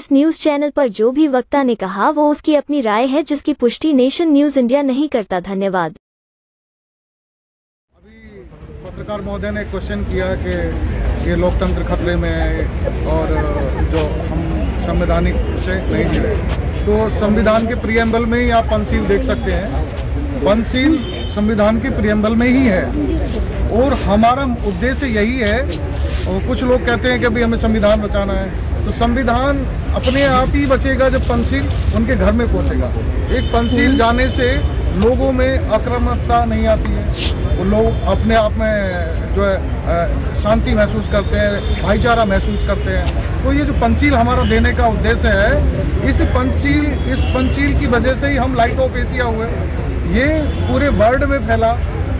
इस news channel पर जो भी वक्ता ने कहा वो उसकी अपनी राय है, जिसकी पुष्टि नेशन न्यूज इंडिया नहीं करता। धन्यवाद। अभी पत्रकार महोदय ने क्वेश्चन किया कि ये लोकतंत्र खतरे में है और जो हम संवैधानिक से नहीं जी रहे, तो संविधान के प्रियम्बल में ही आप पंचशील देख सकते हैं। पंचशील संविधान के प्रियम्बल में ही है और हमारा उद्देश्य यही है। और कुछ लोग कहते हैं कि भाई हमें संविधान बचाना है, तो संविधान अपने आप ही बचेगा जब पंचशील उनके घर में पहुंचेगा। एक पंचशील जाने से लोगों में आक्रामकता नहीं आती है, वो लोग अपने आप में जो है शांति महसूस करते हैं, भाईचारा महसूस करते हैं। तो ये जो पंचशील हमारा देने का उद्देश्य है, इस पंचशील की वजह से ही हम लाइट ऑफ एशिया हुए। ये पूरे वर्ल्ड में फैला।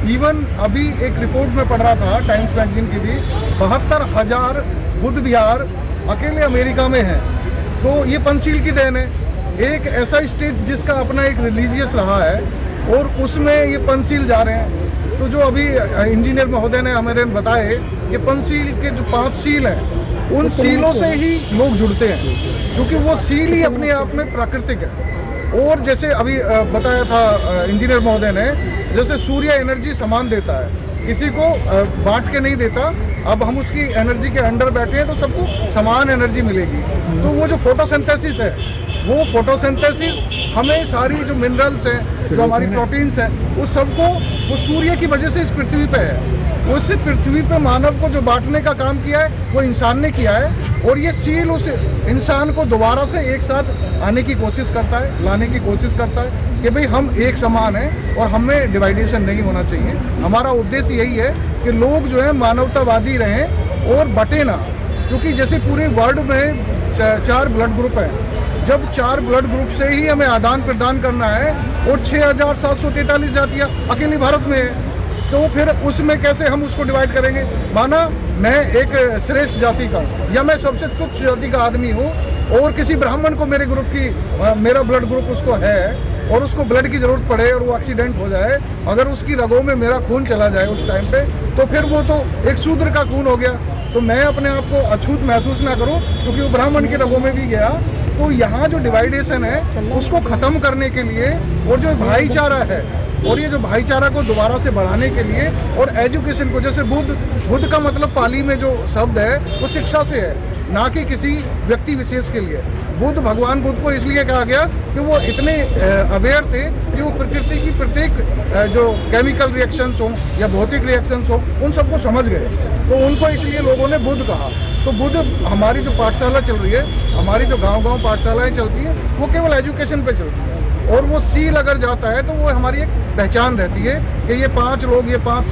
इवन अभी एक रिपोर्ट में पढ़ रहा था, टाइम्स मैगजीन की थी, 72,000 बुद्ध विहार अकेले अमेरिका में है। तो ये पंचशील की देन है। एक ऐसा स्टेट जिसका अपना एक रिलीजियस रहा है और उसमें ये पंचशील जा रहे हैं। तो जो अभी इंजीनियर महोदय ने हमें बताए कि पंचशील के जो 5 शील हैं, उन शीलों से ही लोग जुड़ते हैं, क्योंकि वो शील ही अपने आप में प्राकृतिक है। और जैसे अभी बताया था इंजीनियर महोदय ने, जैसे सूर्य एनर्जी समान देता है, किसी को बांट के नहीं देता। अब हम उसकी एनर्जी के अंडर बैठे हैं तो सबको समान एनर्जी मिलेगी। तो वो जो फोटोसिंथेसिस है, वो फोटोसिंथेसिस हमें सारी जो मिनरल्स हैं, जो हमारी प्रोटीन्स हैं, उस सबको वो सूर्य की वजह से इस पृथ्वी पे है। उस पृथ्वी पे मानव को जो बांटने का काम किया है वो इंसान ने किया है। और ये सील उस इंसान को दोबारा से एक साथ आने की कोशिश करता है, लाने की कोशिश करता है कि भाई हम एक समान हैं और हमें डिवाइडेशन नहीं होना चाहिए। हमारा उद्देश्य यही है कि लोग जो है मानवतावादी रहें और बटे ना, क्योंकि जैसे पूरे वर्ल्ड में 4 ब्लड ग्रुप हैं। जब 4 ब्लड ग्रुप से ही हमें आदान प्रदान करना है और 6,743 जातियाँ अकेले भारत में है, तो फिर उसमें कैसे हम उसको डिवाइड करेंगे। माना मैं एक श्रेष्ठ जाति का या मैं सबसे तुच्छ जाति का आदमी हूँ और किसी ब्राह्मण को मेरे ग्रुप की मेरा ब्लड ग्रुप उसको है और उसको ब्लड की ज़रूरत पड़े और वो एक्सीडेंट हो जाए, अगर उसकी रगों में मेरा खून चला जाए उस टाइम पे, तो फिर वो तो एक शूद्र का खून हो गया। तो मैं अपने आप को अछूत महसूस ना करूँ क्योंकि वो ब्राह्मण की रगों में भी गया। तो यहाँ जो डिवाइडेशन है उसको ख़त्म करने के लिए और जो भाईचारा है और ये जो भाईचारा को दोबारा से बढ़ाने के लिए और एजुकेशन को, जैसे बुद्ध का मतलब पाली में जो शब्द है वो शिक्षा से है, ना कि किसी व्यक्ति विशेष के लिए। भगवान बुद्ध को इसलिए कहा गया कि वो इतने अवेयर थे कि वो प्रकृति की प्रत्येक जो केमिकल रिएक्शंस हो या भौतिक रिएक्शंस हो उन सबको समझ गए, तो उनको इसलिए लोगों ने बुद्ध कहा। तो बुद्ध, हमारी जो पाठशाला चल रही है, हमारी जो गांव-गांव पाठशालाएं चलती हैं, वो केवल एजुकेशन पे चलती है। और वो सील अगर जाता है तो वो हमारी एक पहचान रहती है कि ये 5 लोग, ये 5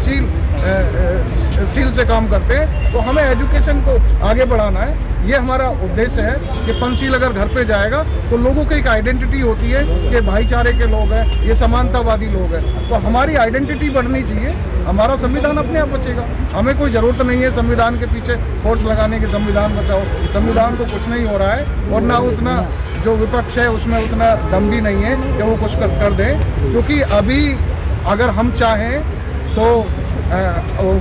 सील से काम करते हैं। तो हमें एजुकेशन को आगे बढ़ाना है, ये हमारा उद्देश्य है कि पंचशील अगर घर पे जाएगा तो लोगों की एक आइडेंटिटी होती है कि भाईचारे के लोग हैं, ये समानतावादी लोग हैं। तो हमारी आइडेंटिटी बढ़नी चाहिए, हमारा संविधान अपने आप बचेगा। हमें कोई ज़रूरत नहीं है संविधान के पीछे फोर्स लगाने की संविधान बचाओ। संविधान को कुछ नहीं हो रहा है और ना उतना जो विपक्ष है उसमें उतना दम भी नहीं है कि वो कुछ कर दें। क्योंकि अभी अगर हम चाहें तो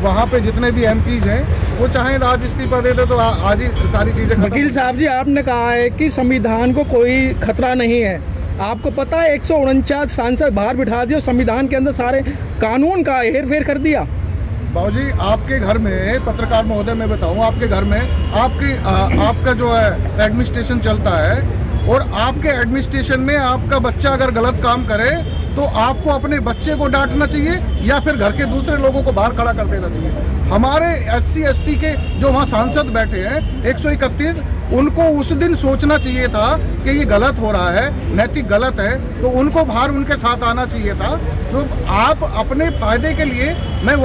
वहाँ पे जितने भी MPs हैं वो चाहें राज इस्तीफा दे दे तो आज ही सारी चीज़ें। वकील साहब जी, आपने कहा है कि संविधान को कोई खतरा नहीं है। आपको पता है 149 सांसद बाहर बिठा दिए, संविधान के अंदर सारे कानून का हेर फेर कर दिया। बाबूजी, आपके घर में, पत्रकार महोदय मैं बताऊं, आपके घर में आपका जो है एडमिनिस्ट्रेशन चलता है और आपके एडमिनिस्ट्रेशन में आपका बच्चा अगर गलत काम करे तो आपको अपने बच्चे को डांटना चाहिए या फिर घर के दूसरे लोगों को बाहर खड़ा कर देना चाहिए। हमारे SC ST के जो वहाँ सांसद बैठे हैं 131, उनको उस दिन सोचना चाहिए था कि ये गलत हो रहा है, नैतिक गलत है, तो उनको बाहर उनके साथ आना चाहिए था। तो आप अपने फायदे के लिए, मैं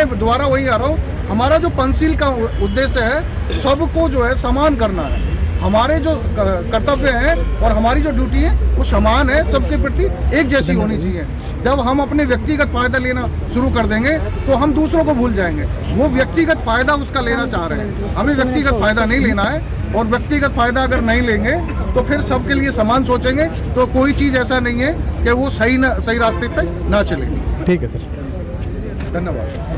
दोबारा वही आ रहा हूँ, हमारा जो पंचशील का उद्देश्य है सबको जो है समान करना है। हमारे जो कर्तव्य हैं और हमारी जो ड्यूटी है वो समान है, सबके प्रति एक जैसी होनी चाहिए। जब हम अपने व्यक्तिगत फायदा लेना शुरू कर देंगे तो हम दूसरों को भूल जाएंगे। वो व्यक्तिगत फायदा उसका लेना चाह रहे हैं, हमें व्यक्तिगत फायदा नहीं लेना है। और व्यक्तिगत फायदा अगर नहीं लेंगे तो फिर सबके लिए समान सोचेंगे तो कोई चीज़ ऐसा नहीं है कि वो सही रास्ते पे ना चले। ठीक है सर, धन्यवाद।